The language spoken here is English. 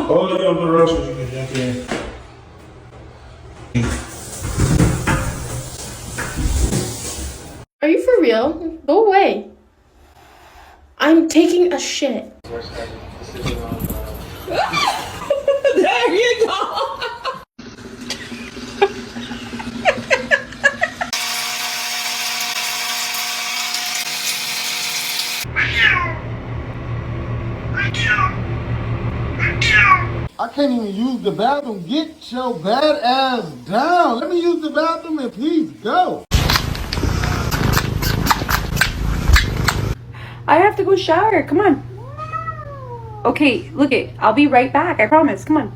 Oh, you don't rush when you can jump in. Are you for real? Go away. I'm taking a shit. There you go. I can't even use the bathroom. Get your bad ass down. Let me use the bathroom and please go. I have to go shower. Come on. Okay, look it. I'll be right back. I promise. Come on.